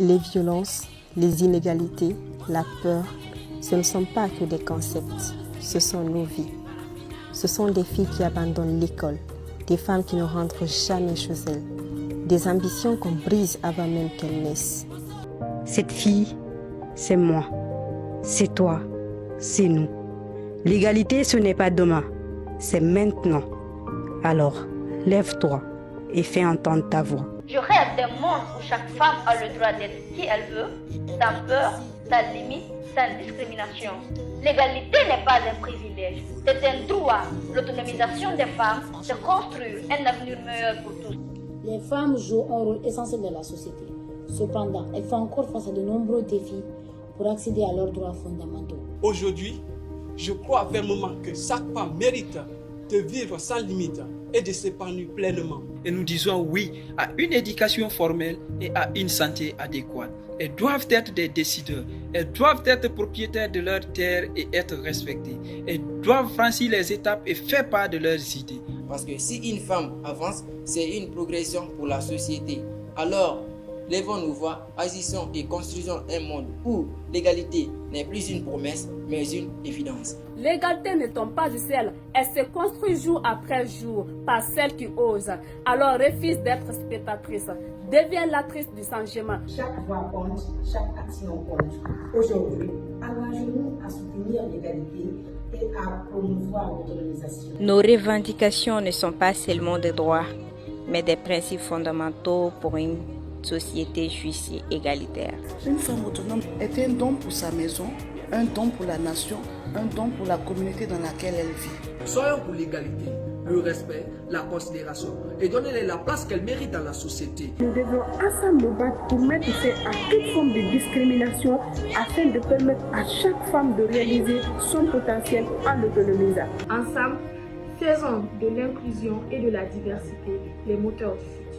Les violences, les inégalités, la peur, ce ne sont pas que des concepts, ce sont nos vies. Ce sont des filles qui abandonnent l'école, des femmes qui ne rentrent jamais chez elles, des ambitions qu'on brise avant même qu'elles naissent. Cette fille, c'est moi, c'est toi, c'est nous. L'égalité, ce n'est pas demain, c'est maintenant. Alors, lève-toi et fais entendre ta voix. Je rêve d'un monde où chaque femme a le droit d'être qui elle veut, sans peur, sans limite, sans discrimination. L'égalité n'est pas un privilège, c'est un droit. L'autonomisation des femmes, c'est construire un avenir meilleur pour tous. Les femmes jouent un rôle essentiel dans la société. Cependant, elles font encore face à de nombreux défis pour accéder à leurs droits fondamentaux. Aujourd'hui, je crois fermement que chaque femme mérite de vivre sans limite et de s'épanouir pleinement. Et nous disons oui à une éducation formelle et à une santé adéquate. Elles doivent être des décideurs, elles doivent être propriétaires de leurs terres et être respectées. Elles doivent franchir les étapes et faire part de leurs idées. Parce que si une femme avance, c'est une progression pour la société. Alors, levons nos voix, agissons et construisons un monde où l'égalité n'est plus une promesse, mais une évidence. L'égalité ne tombe pas du ciel, elle se construit jour après jour par celles qui osent. Alors refuse d'être spectatrice, deviens l'actrice du changement. Chaque voix compte, chaque action compte. Aujourd'hui, engageons-nous à soutenir l'égalité et à promouvoir l'autonomisation. Nos revendications ne sont pas seulement des droits, mais des principes fondamentaux pour une société juste et égalitaire. Une femme autonome est un don pour sa maison, un don pour la nation, un don pour la communauté dans laquelle elle vit. Soyons pour l'égalité, le respect, la considération et donnez-les la place qu'elles méritent dans la société. Nous devons ensemble nous battre pour mettre fin à toute forme de discrimination afin de permettre à chaque femme de réaliser son potentiel en l'autonomisant. Ensemble, faisons de l'inclusion et de la diversité les moteurs du futur.